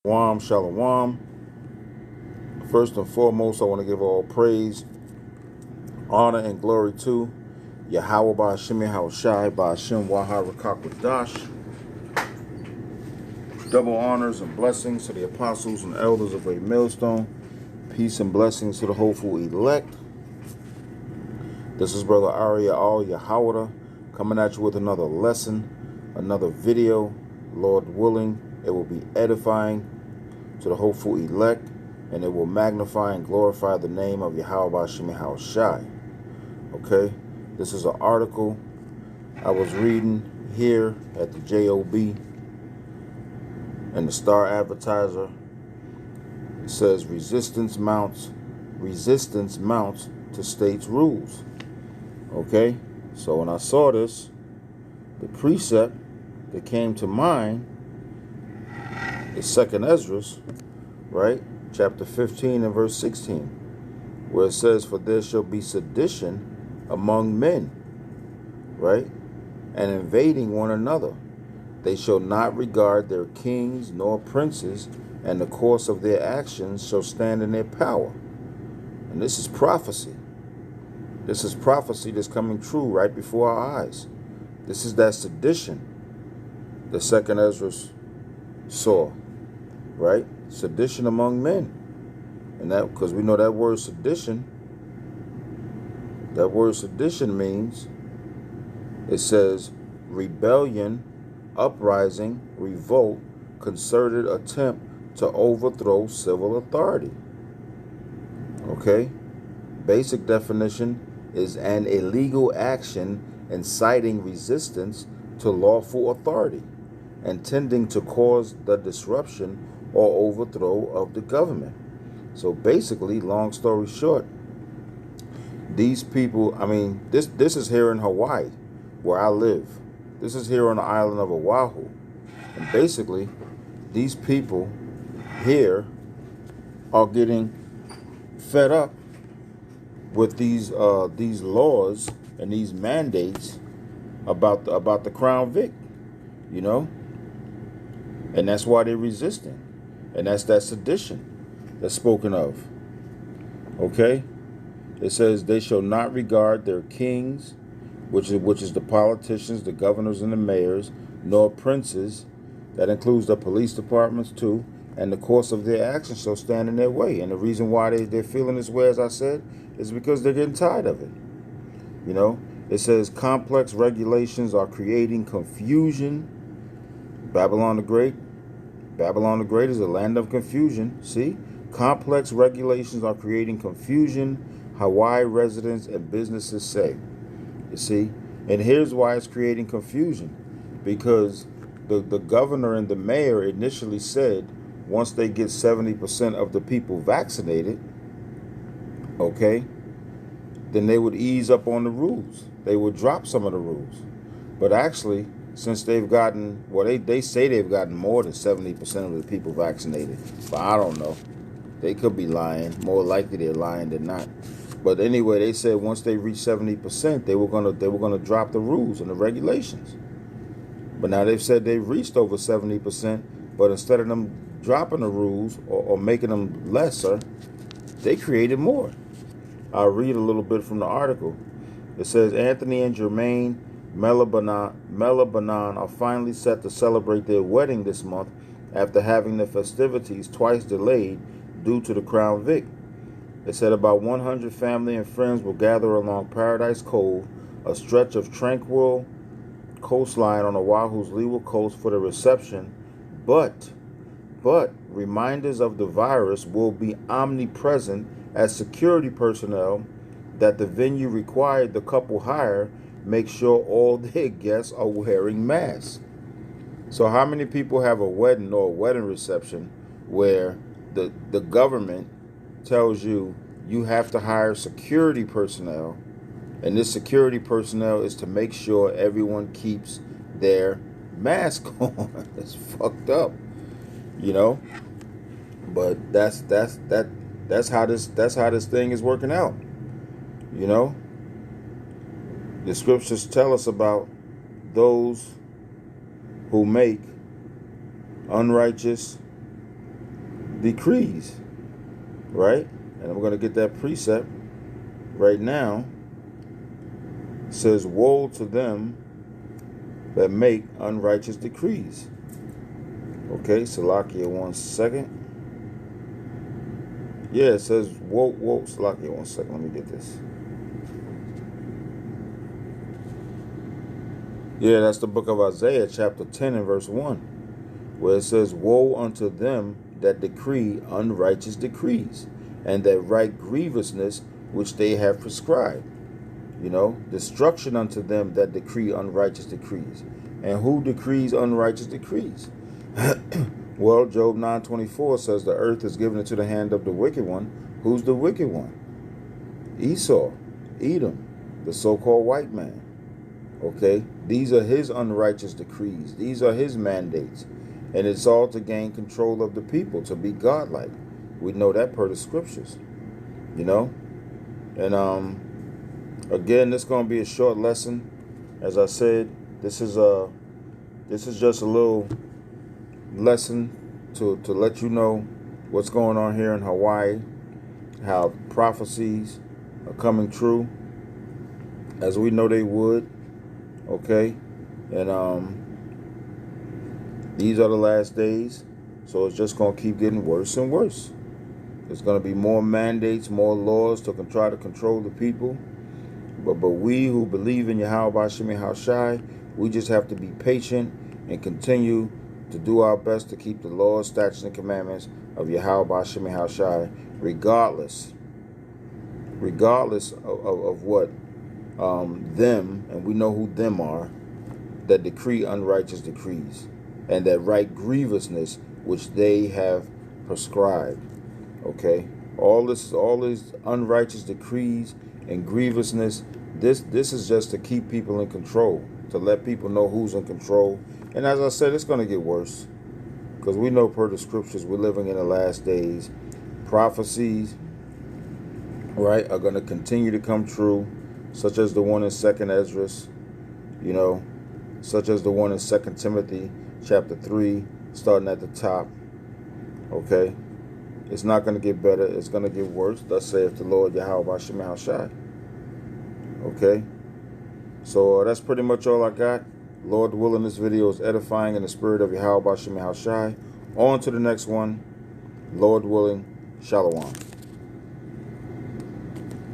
Shalom, shalom. First and foremost, I want to give all praise, honor, and glory to Yahweh Ba'Shem Yahushai Ba'Shem Waharakakadash. Double honors and blessings to the apostles and elders of a millstone. Peace and blessings to the hopeful elect. This is Brother Arya Al Yahawada coming at you with another lesson, another video. Lord willing, it will be edifying to the hopeful elect, and it will magnify and glorify the name of Yahweh Ba'Shem Yahushai. Okay, this is an article I was reading here at the JOB and the Star Advertiser. It says resistance mounts to states' rules. Okay, so when I saw this, the precept that came to mind is 2nd Ezra, right? Chapter 15 and verse 16, where it says, "For there shall be sedition among men," right? "And invading one another. They shall not regard their kings nor princes, and the course of their actions shall stand in their power." And this is prophecy. This is prophecy that's coming true right before our eyes. This is that sedition that 2nd Ezra saw, right? Sedition among men. And that, because we know that word sedition means, it says rebellion, uprising, revolt, concerted attempt to overthrow civil authority. Okay? Basic definition is an illegal action inciting resistance to lawful authority and tending to cause the disruption or overthrow of the government. So basically, long story short, these people, this is here in Hawaii, where I live. This is here on the island of Oahu. And basically, these people here are getting fed up with these laws and these mandates about the Crown Vic, you know? And that's why they're resisting. And that's that sedition that's spoken of. Okay? It says they shall not regard their kings, which is the politicians, the governors, and the mayors, nor princes. That includes the police departments too. And the course of their actions shall stand in their way. And the reason why they're feeling this way, as I said, is because they're getting tired of it. You know? It says complex regulations are creating confusion. Babylon the Great is a land of confusion. See? Complex regulations are creating confusion, Hawaii residents and businesses say. You see? And here's why it's creating confusion. Because the governor and the mayor initially said once they get 70% of the people vaccinated, okay, then they would ease up on the rules. They would drop some of the rules. But actually, since they've gotten, well, they say they've gotten more than 70% of the people vaccinated. But I don't know. They could be lying. More likely they're lying than not. But anyway, they said once they reach 70%, they were gonna drop the rules and the regulations. But now they've said they've reached over 70%, but instead of them dropping the rules or making them lesser, they created more. I'll read a little bit from the article. It says Anthony and Jermaine Melabanon are finally set to celebrate their wedding this month after having the festivities twice delayed due to the Crown Vic. It said about 100 family and friends will gather along Paradise Cove, a stretch of tranquil coastline on Oahu's leeward coast, for the reception, but reminders of the virus will be omnipresent as security personnel that the venue required the couple hire make sure all their guests are wearing masks. So how many people have a wedding or a wedding reception where the government tells you have to hire security personnel, and this security personnel is to make sure everyone keeps their mask on? It's fucked up, you know. But that's how this thing is working out, you know. The scriptures tell us about those who make unrighteous decrees, right? And I'm going to get that precept right now. It says, woe to them that make unrighteous decrees. Okay, Salakia, 1 second. Yeah, it says, woe, Salakia, 1 second. Let me get this. Yeah, that's the book of Isaiah, chapter 10 and verse 1, where it says, woe unto them that decree unrighteous decrees, and that write grievousness which they have prescribed. You know, destruction unto them that decree unrighteous decrees. And who decrees unrighteous decrees? Well, Job 9:24 says the earth is given into the hand of the wicked one. Who's the wicked one? Esau, Edom, the so-called white man. Okay, these are his unrighteous decrees. These are his mandates. And it's all to gain control of the people, to be godlike. We know that per the scriptures, you know. And again, this is going to be a short lesson. As I said, this is just a little lesson to let you know what's going on here in Hawaii, how prophecies are coming true, as we know they would. Okay, and these are the last days, so it's just going to keep getting worse and worse. There's going to be more mandates, more laws to try to control the people. But we who believe in Yahweh Bashim Hashai, we just have to be patient and continue to do our best to keep the laws, statutes, and commandments of Yahweh Bashim Hashai, regardless of what them, and we know who them are, that decree unrighteous decrees, and that write grievousness which they have prescribed. Okay, all these unrighteous decrees and grievousness, this is just to keep people in control, to let people know who's in control. And as I said, it's going to get worse, because we know per the scriptures we're living in the last days. Prophecies, right, are going to continue to come true, such as the one in 2nd Esdras, you know, such as the one in 2 Timothy chapter 3, starting at the top. Okay, it's not going to get better, it's going to get worse. Thus saith the Lord Yahweh Bashim Hashai. Okay, so that's pretty much all I got. Lord willing, this video is edifying in the spirit of Yahweh Bashim Hashai. On to the next one. Lord willing, Shalom.